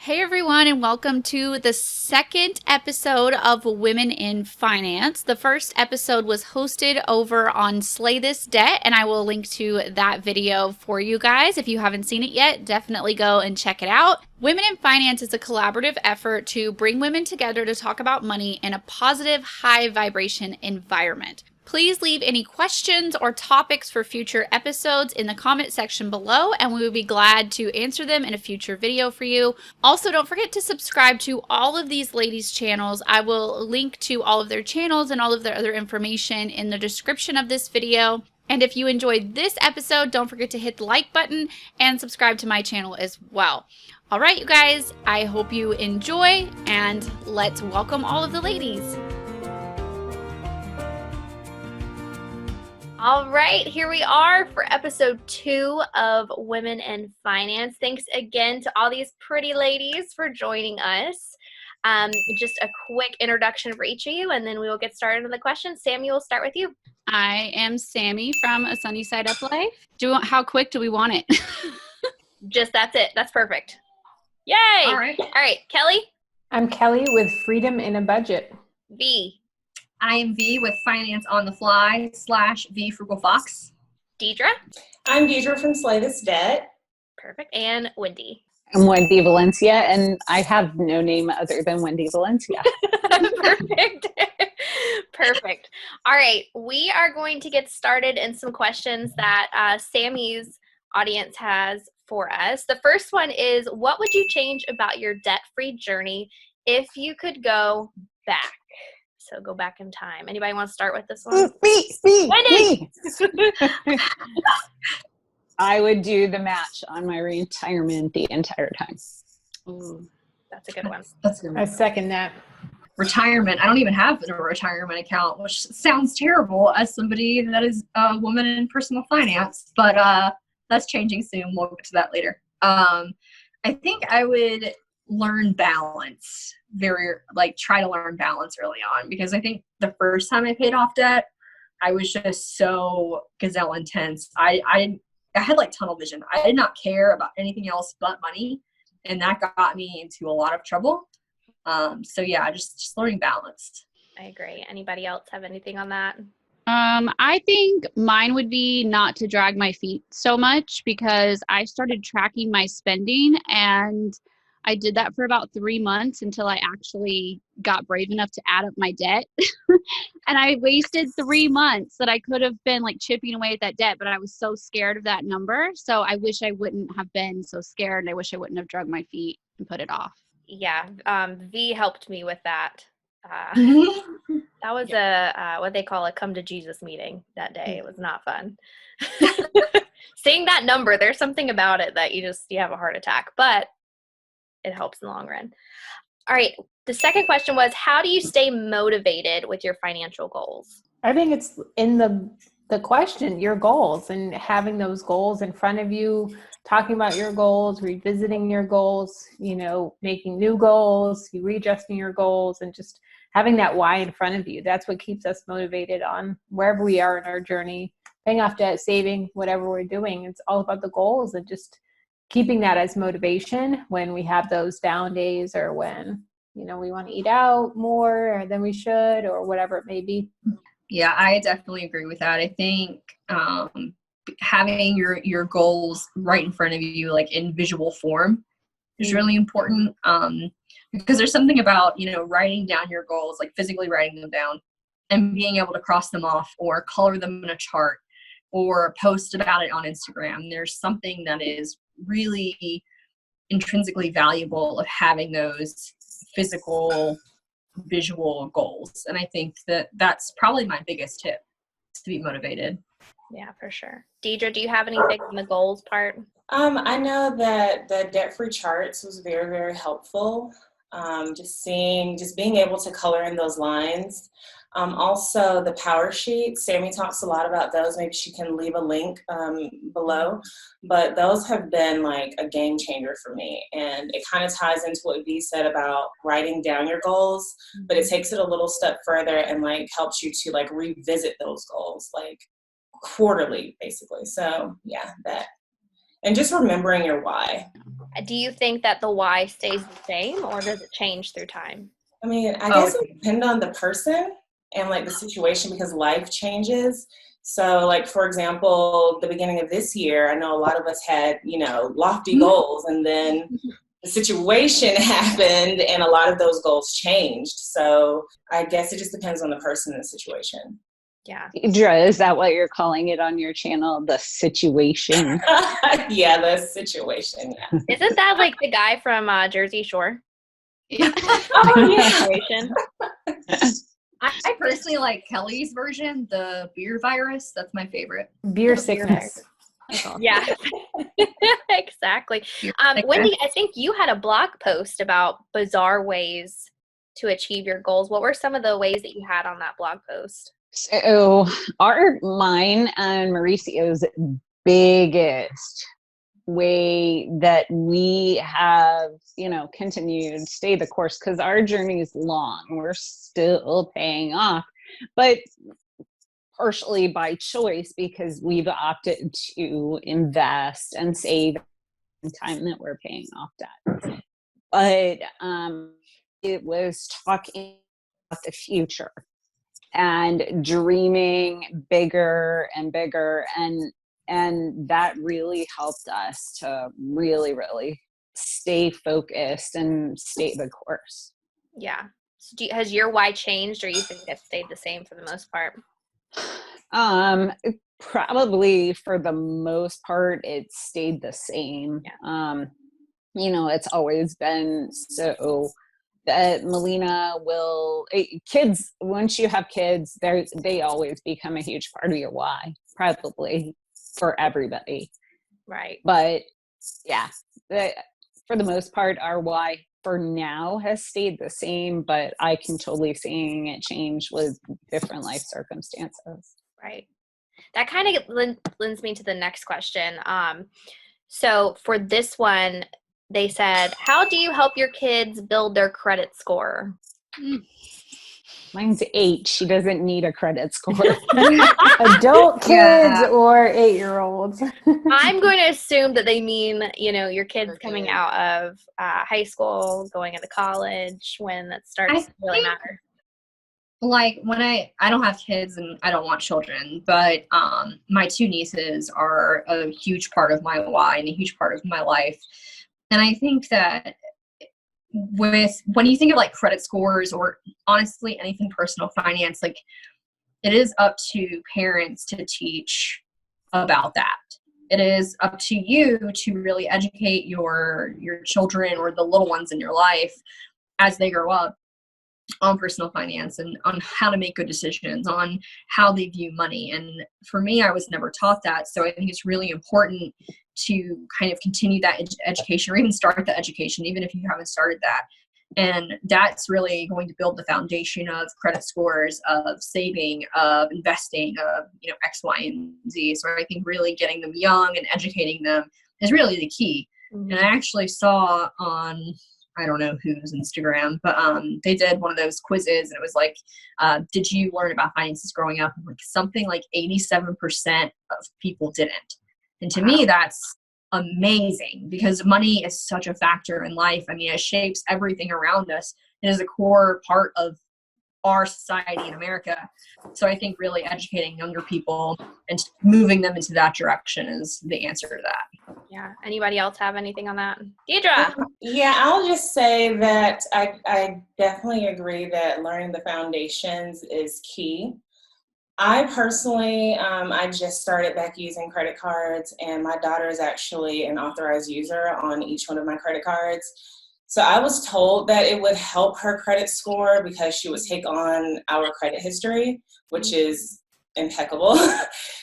Hey everyone, and welcome to the second episode of Women in Finance. The first episode was hosted over on Slay This Debt, and I will link to that video for you guys. If you haven't seen it yet, definitely go and check it out. Women in Finance is a collaborative effort to bring women together to talk about money in a positive, high vibration environment. Please leave any questions or topics for future episodes in the comment section below, and we will be glad to answer them in a future video for you. Also, don't forget to subscribe to all of these ladies' channels. I will link to all of their channels and all of their other information in the description of this video. And if you enjoyed this episode, don't forget to hit the like button and subscribe to my channel as well. All right, you guys, I hope you enjoy, and let's welcome all of the ladies. All right, here we are for episode 2 of Women in Finance. Thanks again to all these pretty ladies for joining us. Just a quick introduction for each of you, and then we will get started on the questions. Sami, we'll start with you. I am Sami from A Sunny Side Up Life. How quick do we want it? Just that's it. That's perfect. Yay! All right, Kayli? I'm Kayli with Freedom in a Budget. V. I am V with Finance on the Fly / V Frugal Fox. Deedra? I'm Deedra from Slay This Debt. Perfect. And Wendy? I'm Wendy Valencia, and I have no name other than Wendy Valencia. Perfect. Perfect. All right. We are going to get started in some questions that Sami's audience has for us. The first one is, what would you change about your debt-free journey if you could go back? So go back in time. Anybody want to start with this one? Me. I would do the match on my retirement the entire time. Ooh, that's a good one. That's good. I second that. Retirement. I don't even have a retirement account, which sounds terrible as somebody that is a woman in personal finance, but that's changing soon. We'll get to that later. I think I would learn balance, try to learn balance early on, because I think the first time I paid off debt, I was just so gazelle intense. I had like tunnel vision. I did not care about anything else but money, and that got me into a lot of trouble. So yeah, just learning balance. I agree. Anybody else have anything on that? I think mine would be not to drag my feet so much, because I started tracking my spending, and I did that for about 3 months until I actually got brave enough to add up my debt. And I wasted 3 months that I could have been like chipping away at that debt, but I was so scared of that number. So I wish I wouldn't have been so scared, and I wish I wouldn't have dragged my feet and put it off. Yeah. V helped me with that. That was a what they call a come to Jesus meeting that day. It was not fun. Seeing that number, there's something about it that you have a heart attack, but it helps in the long run. All right. The second question was, how do you stay motivated with your financial goals? I think it's in the question, your goals, and having those goals in front of you, talking about your goals, revisiting your goals, making new goals, readjusting your goals, and just having that why in front of you. That's what keeps us motivated on wherever we are in our journey, paying off debt, saving, whatever we're doing. It's all about the goals and just keeping that as motivation when we have those down days, or when, we want to eat out more than we should, or whatever it may be. Yeah, I definitely agree with that. I think having your goals right in front of you, like in visual form, is really important. Because there's something about, writing down your goals, like physically writing them down and being able to cross them off or color them in a chart or post about it on Instagram. There's something that is really intrinsically valuable of having those physical, visual goals. And I think that's probably my biggest tip, to be motivated. Yeah, for sure. Deedra, do you have anything on the goals part? I know that the debt-free charts was very, very helpful. Just being able to color in those lines. Also, the power sheets, Sami talks a lot about those. Maybe she can leave a link below. But those have been like a game changer for me. And it kind of ties into what V said about writing down your goals, but it takes it a little step further and helps you to revisit those goals quarterly, basically. So yeah, that. and just remembering your why. Do you think that the why stays the same, or does it change through time? I mean, I guess it would depend on the person and like the situation, because life changes. So like, for example, the beginning of this year, I know a lot of us had, lofty goals, and then the situation happened and a lot of those goals changed. So I guess it just depends on the person and the situation. Yeah. Deedra, is that what you're calling it on your channel? The situation? Yeah, the situation. Yeah. Isn't that like the guy from Jersey Shore? Oh, yeah. Situation? I personally like Kelly's version, the beer virus. That's my favorite. Beer sickness. Yeah, exactly. Wendy, I think you had a blog post about bizarre ways to achieve your goals. What were some of the ways that you had on that blog post? So mine and Mauricio's biggest way that we have, continued to stay the course, because our journey is long. We're still paying off, but partially by choice, because we've opted to invest and save the time that we're paying off debt. But it was talking about the future and dreaming bigger and bigger, and that really helped us to really, really stay focused and stay the course. Yeah. So has your why changed, or you think it stayed the same for the most part? Probably for the most part, it stayed the same. Yeah. It's always been so that Melina kids, once you have kids, they always become a huge part of your why, probably for everybody. Right. But yeah, for the most part, our why for now has stayed the same, but I can totally see it change with different life circumstances. Right. That kind of lends me to the next question. So for this one, they said, how do you help your kids build their credit score? Mine's 8. She doesn't need a credit score. Adult kids or 8-year-olds? I'm going to assume that they mean, your kids coming out of high school, going into college, when that starts to really matter. Like when I don't have kids and I don't want children, but my 2 nieces are a huge part of my why and a huge part of my life. And I think that when you think of like credit scores, or honestly anything personal finance, like it is up to parents to teach about that. It is up to you to really educate your children or the little ones in your life as they grow up on personal finance and on how to make good decisions, on how they view money. And for me, I was never taught that. So I think it's really important to kind of continue that education, or even start the education, even if you haven't started that. And that's really going to build the foundation of credit scores, of saving, of investing, of, X, Y, and Z. So I think really getting them young and educating them is really the key. Mm-hmm. And I actually saw on, I don't know whose Instagram, but they did one of those quizzes, and it was like, did you learn about finances growing up? Like something like 87% of people didn't. And to me, that's amazing, because money is such a factor in life. I mean, it shapes everything around us. It is a core part of our society in America. So I think really educating younger people and moving them into that direction is the answer to that. Yeah. Anybody else have anything on that? Deedra? Yeah, I'll just say that I definitely agree that learning the foundations is key. I personally, I just started back using credit cards, and my daughter is actually an authorized user on each one of my credit cards. So I was told that it would help her credit score because she would take on our credit history, which is impeccable.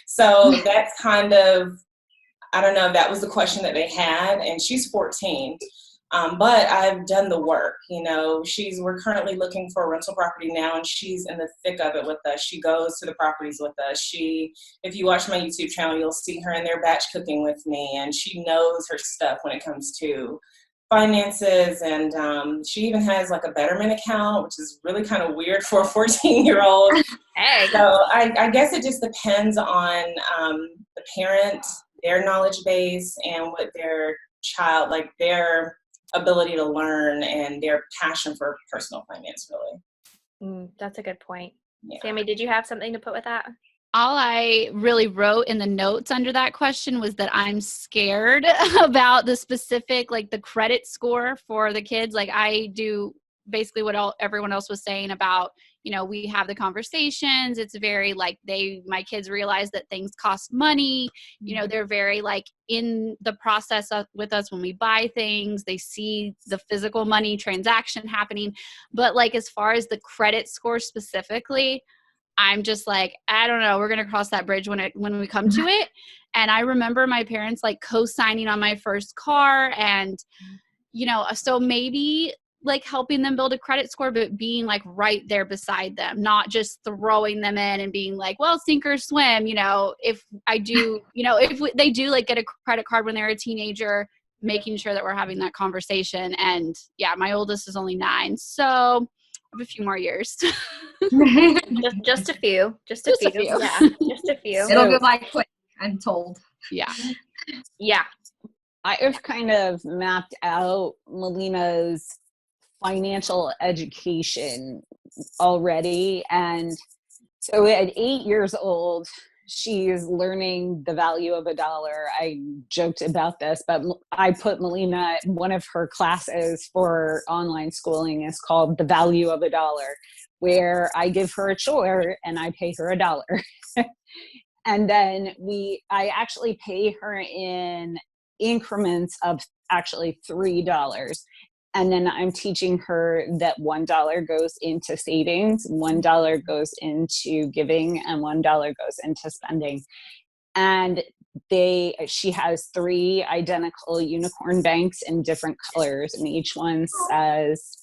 So that's kind of, I don't know, that was the question that they had, and she's 14. But I've done the work, we're currently looking for a rental property now, and she's in the thick of it with us. She goes to the properties with us. If you watch my YouTube channel, you'll see her in there batch cooking with me, and she knows her stuff when it comes to finances. And she even has like a Betterment account, which is really kind of weird for a 14-year-old. Hey. So I guess it just depends on the parent, their knowledge base and what their child, like their ability to learn and their passion for personal finance, really. That's a good point. Yeah. Sami, did you have something to put with that? All I really wrote in the notes under that question was that I'm scared about the specific, like the credit score for the kids. Like I do basically what everyone else was saying about, we have the conversations. It's very like my kids realize that things cost money. They're very like in the process with us when we buy things. They see the physical money transaction happening. But like as far as the credit score specifically, I'm just like, I don't know. We're going to cross that bridge when we come to it. And I remember my parents like co-signing on my first car and, so maybe like helping them build a credit score, but being like right there beside them, not just throwing them in and being like, well, sink or swim, if I do, if they do like get a credit card when they're a teenager, making sure that we're having that conversation. And yeah, my oldest is only 9. So a few more years. just a few. Just a few. Yeah, just a few. It'll go by quick, I'm told. Yeah. I have kind of mapped out Melina's financial education already. And so at 8 years old, she is learning the value of $1. I joked about this, but I put Melina, one of her classes for online schooling is called The Value of $1, where I give her a chore and I pay her $1. And then I actually pay her in increments of actually $3. And then I'm teaching her that $1 goes into savings, $1 goes into giving, and $1 goes into spending. And she has 3 identical unicorn banks in different colors, and each one says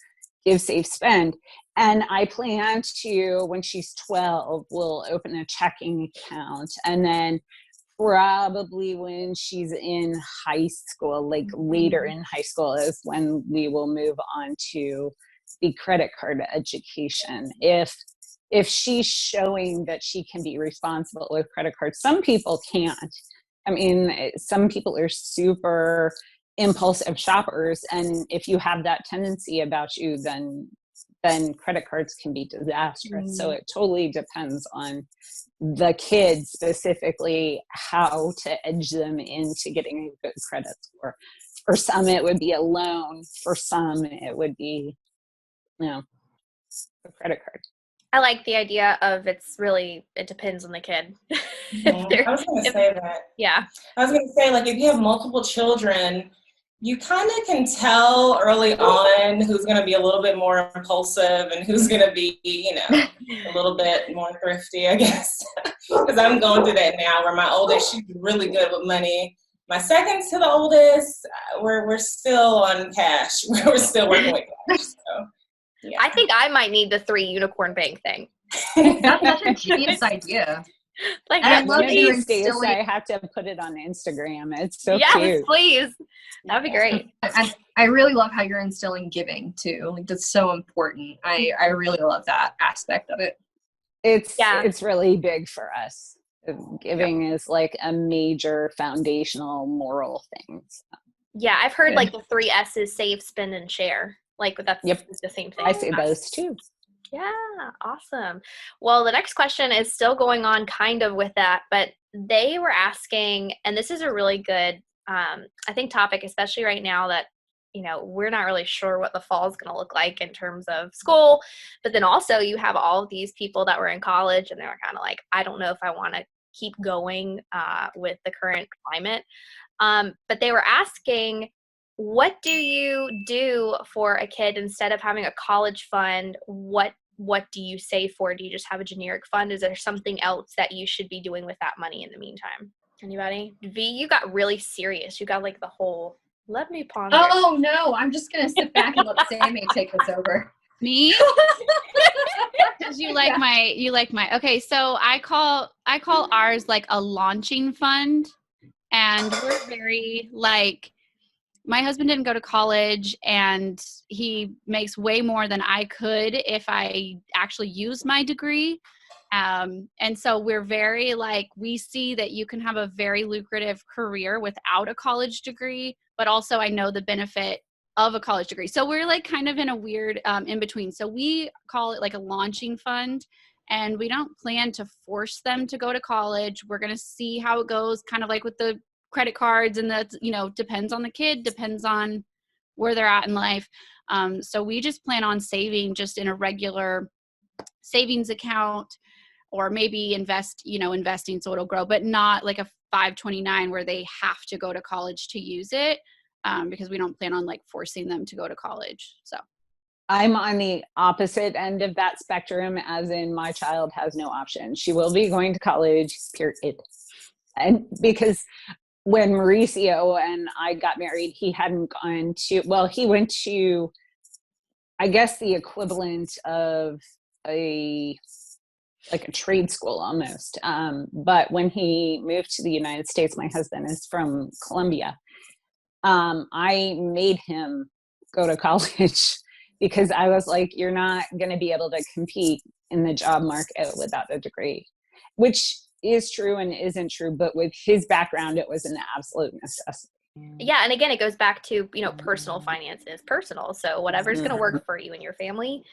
give, save, spend. And I plan to, when she's 12, we'll open a checking account. And then probably when she's in high school, like later in high school, is when we will move on to the credit card education. If she's showing that she can be responsible with credit cards, some people can't. I mean, some people are super impulsive shoppers, and if you have that tendency about you, then credit cards can be disastrous. So it totally depends on the kids specifically how to edge them into getting a good credit score. For some, it would be a loan. For some, it would be, a credit card. I like the idea of it depends on the kid. I was going to say that. Yeah. I was going to say, like, if you have multiple children, you kind of can tell early on who's going to be a little bit more impulsive and who's going to be, a little bit more thrifty, I guess. Because I'm going through that now where my oldest, she's really good with money. My second to the oldest, we're still on cash. We're still working with cash. So, yeah. I think I might need the 3 unicorn bank thing. That's a genius idea. Like, I love that you're Days instilling. I have to put it on Instagram. It's so yes, cute. please. That'd be great. I really love how you're instilling giving too. Like that's so important. I really love that aspect of it. It's really big for us. Giving is like a major foundational moral thing. So. Yeah, I've heard like the 3 S's: save, spend, and share. Like that's the same thing. I say those too. Yeah, awesome. Well, the next question is still going on kind of with that, but they were asking, and this is a really good, I think, topic, especially right now that, we're not really sure what the fall is going to look like in terms of school. But then also you have all of these people that were in college and they were kind of like, I don't know if I want to keep going with the current climate. But they were asking, what do you do for a kid instead of having a college fund? What do you save for? Do you just have a generic fund? Is there something else that you should be doing with that money in the meantime? Anybody? V, you got really serious. You got like the whole, let me ponder. Oh no, I'm just going to sit back and let Sami take this over. Me? Because you like my, okay, so I call ours like a launching fund, and we're very like, my husband didn't go to college, and he makes way more than I could if I actually used my degree. And so we're very we see that you can have a very lucrative career without a college degree, but also I know the benefit of a college degree. So we're kind of in a weird in between. So we call it a launching fund, and we don't plan to force them to go to college. We're going to see how it goes, kind of like with the credit cards, and that, depends on the kid, depends on where they're at in life. So we just plan on saving just in a regular savings account, or maybe investing so it'll grow, but not like a 529 where they have to go to college to use it, because we don't plan on forcing them to go to college. So I'm on the opposite end of that spectrum, as in my child has no option. She will be going to college, period. And because when Mauricio and I got married, he hadn't gone to, well, he went to, I guess, the equivalent of a trade school almost. But when he moved to the United States, my husband is from Colombia. I made him go to college because I was like, you're not going to be able to compete in the job market without a degree, which is true and isn't true. But with his background, it was an absolute necessity. Yeah, and again, it goes back to, personal finance is personal. So whatever's going to work for you and your family,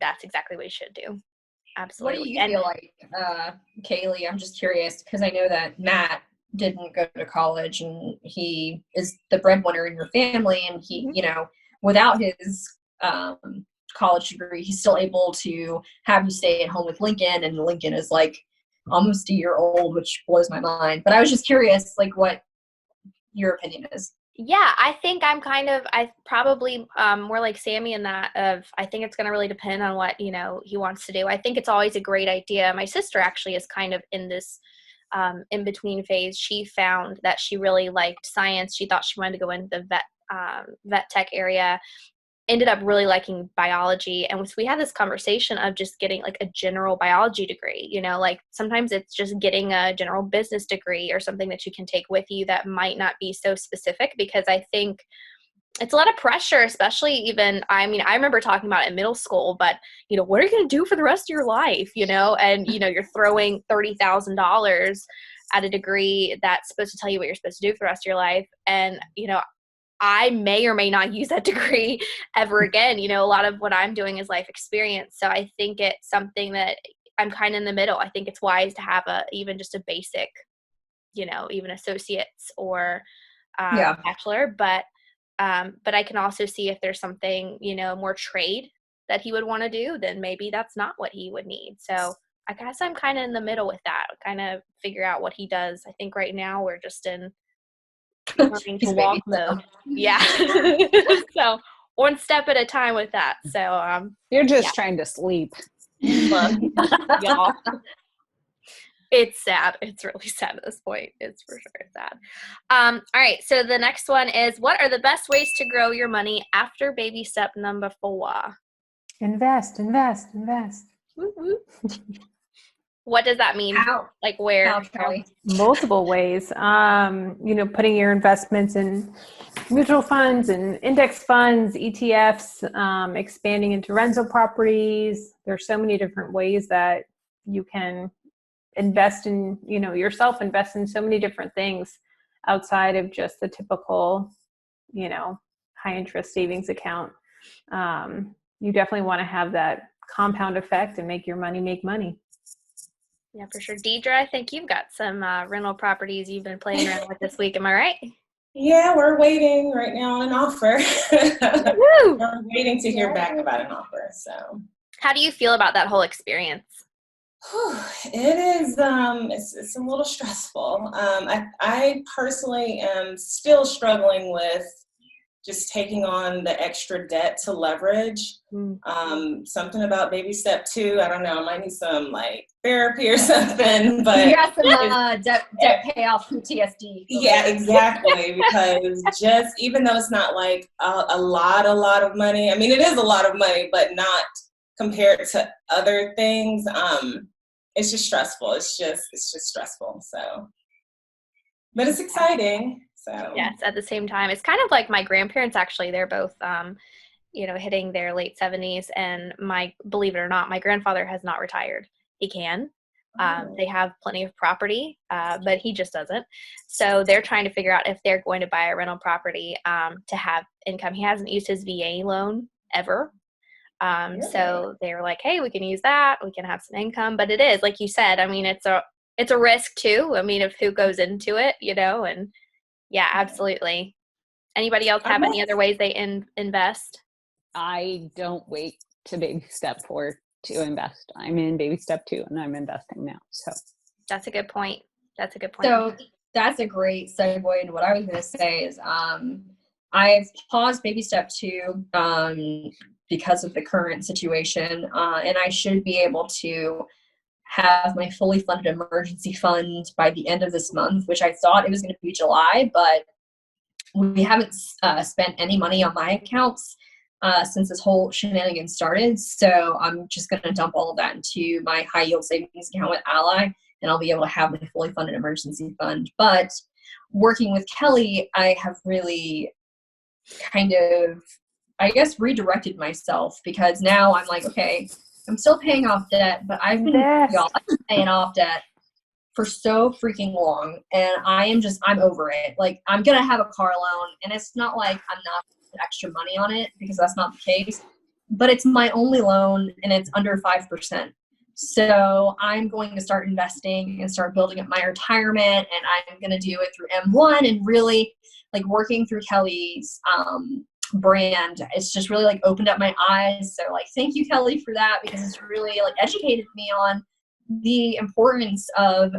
that's exactly what you should do. Absolutely. What do you feel like, Kayli? I'm just curious because I know that Matt didn't go to college and he is the breadwinner in your family, and he, without his college degree, he's still able to have you stay at home with Lincoln, and Lincoln is almost a year old, which blows my mind. But I was just curious, what your opinion is. Yeah, I think I probably more like Sami in that I think it's going to really depend on what, he wants to do. I think it's always a great idea. My sister actually is kind of in this in-between phase. She found that she really liked science. She thought she wanted to go into the vet tech area, ended up really liking biology. And so we had this conversation of just getting a general biology degree, sometimes it's just getting a general business degree or something that you can take with you that might not be so specific, because I think it's a lot of pressure, especially even, I remember talking about it in middle school, but what are you going to do for the rest of your life? And you're throwing $30,000 at a degree that's supposed to tell you what you're supposed to do for the rest of your life. And, I may or may not use that degree ever again. A lot of what I'm doing is life experience. So I think it's something that I'm kind of in the middle. I think it's wise to have even just a basic, even associates or bachelor. But I can also see if there's something, more trade that he would want to do, then maybe that's not what he would need. So I guess I'm kind of in the middle with that, kind of figure out what he does. I think right now we're just in learning to walk mode. Yeah. So one step at a time with that. So you're just trying to sleep. Y'all. It's sad. It's really sad at this point. It's for sure sad. All right. So the next one is, what are the best ways to grow your money after baby step number 4? Invest. Woo-woo. What does that mean? How? Where? How, Kelly? Multiple ways. Putting your investments in mutual funds and index funds, ETFs, expanding into rental properties. There's so many different ways that you can invest in, yourself, invest in so many different things outside of just the typical, high interest savings account. You definitely want to have that compound effect and make your money make money. Yeah, for sure. Deedra, I think you've got some rental properties you've been playing around with this week. Am I right? Yeah, we're waiting right now on an offer. We're waiting to hear back about an offer. So, how do you feel about that whole experience? It is. It's a little stressful. I personally am still struggling with just taking on the extra debt to leverage. Something about baby step 2. I don't know. I might need some therapy or something. But you got some debt payoff PTSD. Yeah, exactly. Because just even though it's not a lot of money. I mean, it is a lot of money, but not compared to other things. It's just stressful. It's just stressful. So, but it's exciting. So Yes, at the same time. It's kind of like my grandparents, actually. They're both, hitting their late 70s. And believe it or not, my grandfather has not retired. He can. They have plenty of property, but he just doesn't. So they're trying to figure out if they're going to buy a rental property to have income. He hasn't used his VA loan ever. So they were like, hey, we can use that. We can have some income. But it is, like you said, I mean, it's a risk too. I mean, of who goes into it, and yeah, absolutely. Anybody else have any other ways they invest? I don't wait to baby step 4 to invest. I'm in baby step 2 and I'm investing now. So That's a good point. So that's a great segue into what I was going to say is I've paused baby step 2 because of the current situation, and I should be able to have my fully funded emergency fund by the end of this month, which I thought it was going to be July, but we haven't spent any money on my accounts since this whole shenanigan started. So I'm just going to dump all of that into my high yield savings account with Ally, and I'll be able to have my fully funded emergency fund. But working with Kelly, I have really kind of, I guess, redirected myself, because now I'm like, okay, I'm still paying off debt, but I've been paying off debt for so freaking long, and I'm over it. Like, I'm gonna have a car loan, and it's not like I'm not putting extra money on it, because that's not the case, but it's my only loan and it's under 5%. So I'm going to start investing and start building up my retirement, and I'm going to do it through M1, and really like working through Kelly's brand. It's just really like opened up my eyes. So like, thank you, Kelly, for that, because it's really like educated me on the importance of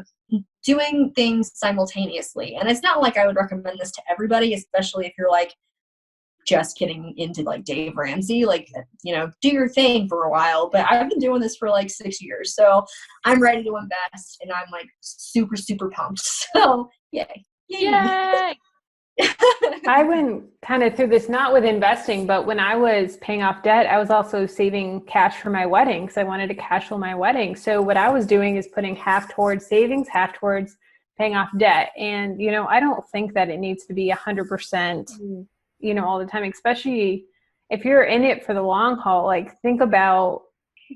doing things simultaneously. And it's not like I would recommend this to everybody, especially if you're like just getting into like Dave Ramsey, like, do your thing for a while. But I've been doing this for like 6 years, so I'm ready to invest, and I'm like super, super pumped. So yay. I went kind of through this, not with investing, but when I was paying off debt, I was also saving cash for my wedding, because I wanted to cash flow my wedding. So what I was doing is putting half towards savings, half towards paying off debt. And, I don't think that it needs to be 100%, all the time, especially if you're in it for the long haul. Like, think about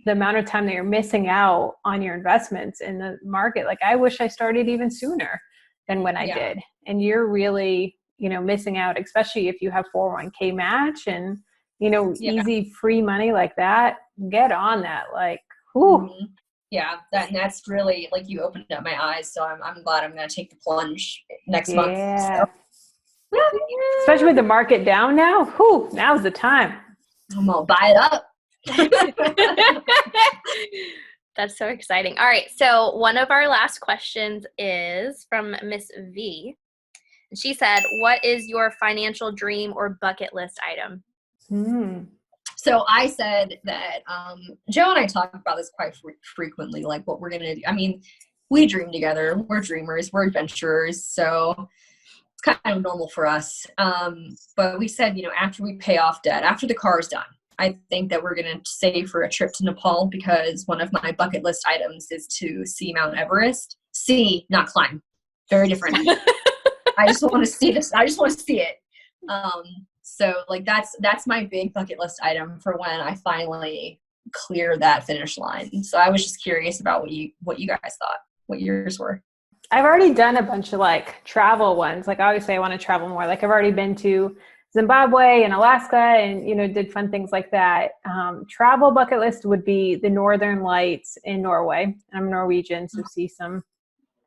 the amount of time that you're missing out on your investments in the market. Like, I wish I started even sooner than when I did. And you're really, missing out, especially if you have 401k match and, easy free money like that. Get on that. Like, whew. Mm-hmm. Yeah, that's really, like, you opened up my eyes. So I'm glad I'm going to take the plunge next month. So. Especially with the market down now. Whew, now's the time. I'm going to buy it up. That's so exciting. All right. So one of our last questions is from Miss V. And she said, what is your financial dream or bucket list item? So I said that Joe and I talk about this quite frequently, like what we're going to do. I mean, we dream together. We're dreamers. We're adventurers. So it's kind of normal for us. But we said, after we pay off debt, after the car is done, I think that we're going to save for a trip to Nepal, because one of my bucket list items is to see Mount Everest. See, not climb. Very different. I just want to see this. I just want to see it. So like that's my big bucket list item for when I finally clear that finish line. So I was just curious about what you guys thought, what yours were. I've already done a bunch of like travel ones. Like, obviously I want to travel more. Like, I've already been to Zimbabwe and Alaska and, did fun things like that. Travel bucket list would be the Northern Lights in Norway. I'm Norwegian, so see some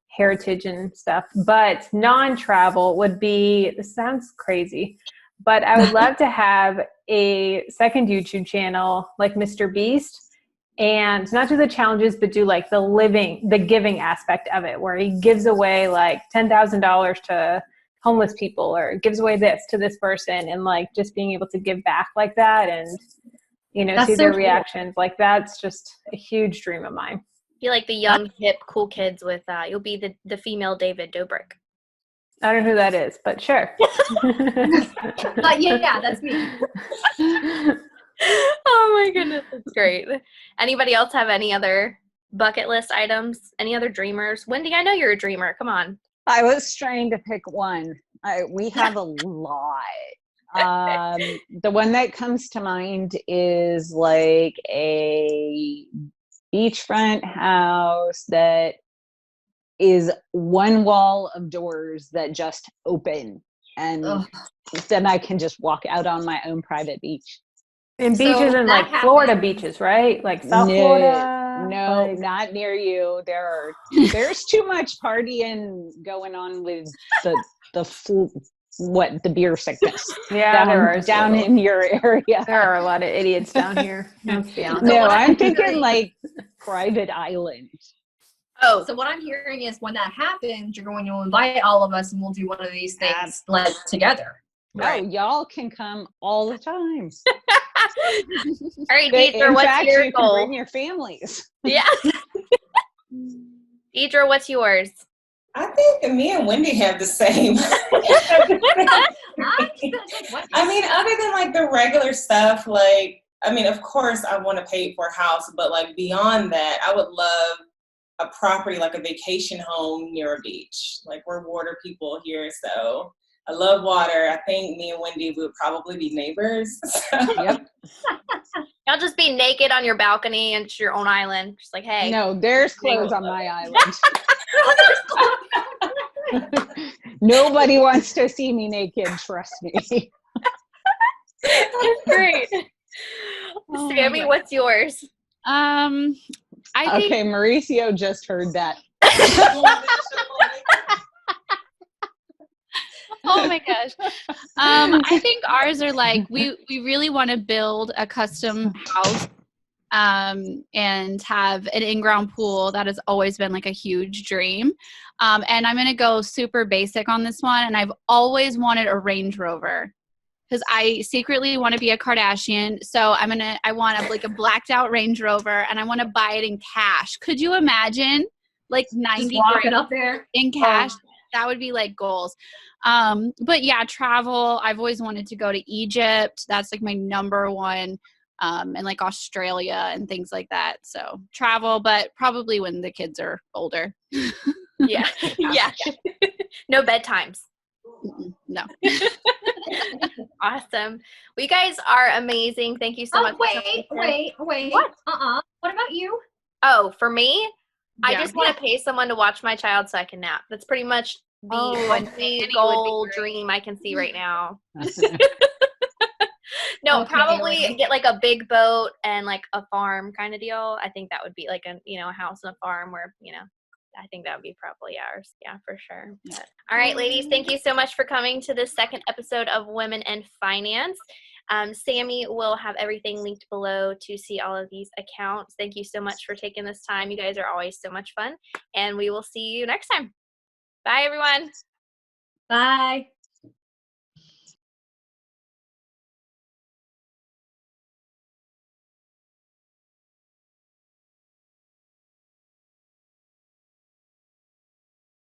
heritage and stuff. But non-travel would be, this sounds crazy, but I would love to have a second YouTube channel like Mr. Beast, and not do the challenges, but do like the giving aspect of it, where he gives away like $10,000 to homeless people, or gives away this to this person, and like just being able to give back like that, and see their reactions. Like, that's just a huge dream of mine. Be like the young, hip, cool kids with, you'll be the female David Dobrik. I don't know who that is, but sure. Yeah, that's me. Oh my goodness, that's great. Anybody else have any other bucket list items? Any other dreamers? Wendy, I know you're a dreamer. Come on. I was trying to pick one. We have a lot. The one that comes to mind is like a beachfront house that is one wall of doors that just open, and Ugh. then I can just walk out on my own private beach. And So beaches and that like Florida happens. beaches, right? Like South No, Florida. no, like- not near you. There's too much partying going on with the beer sickness Yeah, there are down in your area. There are a lot of idiots down here. Let's be honest. No, what I'm I'm thinking hearing- like private island. Oh, So what I'm hearing is when that happens, you're going to invite all of us and we'll do one of these things like together. Oh, y'all can come all the time. all right, In Deidre, what's fact, your you can goal? bring your families. Yeah. Deidre, what's yours? I think me and Wendy have the same. I mean, other than like the regular stuff, like, I mean, of course I want to pay for a house, but like beyond that, I would love a property, like a vacation home near a beach. Like we're water people here, so I love water. I think me and Wendy would probably be neighbors. So. Yep. Y'all just be naked on your balcony and it's your own island. Just like, hey. No, there's clothes on my island. Nobody wants to see me naked, trust me. Great. Oh my Sammy, God. what's yours? I think Okay, Mauricio just heard that. oh my gosh. I think ours are like we really want to build a custom house and have an in-ground pool. That has always been like a huge dream. And I'm gonna go super basic on this one. And I've always wanted a Range Rover because I secretly want to be a Kardashian. So I want like a blacked out Range Rover, and I want to buy it in cash. Could you imagine like 90 Just walking grand up there. in cash? That would be like goals. But yeah, travel. I've always wanted to go to Egypt. That's like my number one. And like Australia and things like that. So travel, but probably when the kids are older. Yeah. Yeah. No bedtimes. No. Awesome. Well, you guys are amazing. Thank you so much. for Wait. coming here. What? What about you? Oh, for me, I Yeah. just want to pay someone to watch my child so I can nap. That's pretty much the only nanny would be goal great. dream I can see right now. No, Okay, probably Kayli. get like a big boat and like a farm kind of deal. I think that would be like a house and a farm where, I think that would be probably ours. Yeah, for sure. But, all right, ladies, thank you so much for coming to this second episode of Women in Finance. Sami will have everything linked below to see all of these accounts. Thank you so much for taking this time. You guys are always so much fun, and we will see you next time. Bye, everyone. Bye.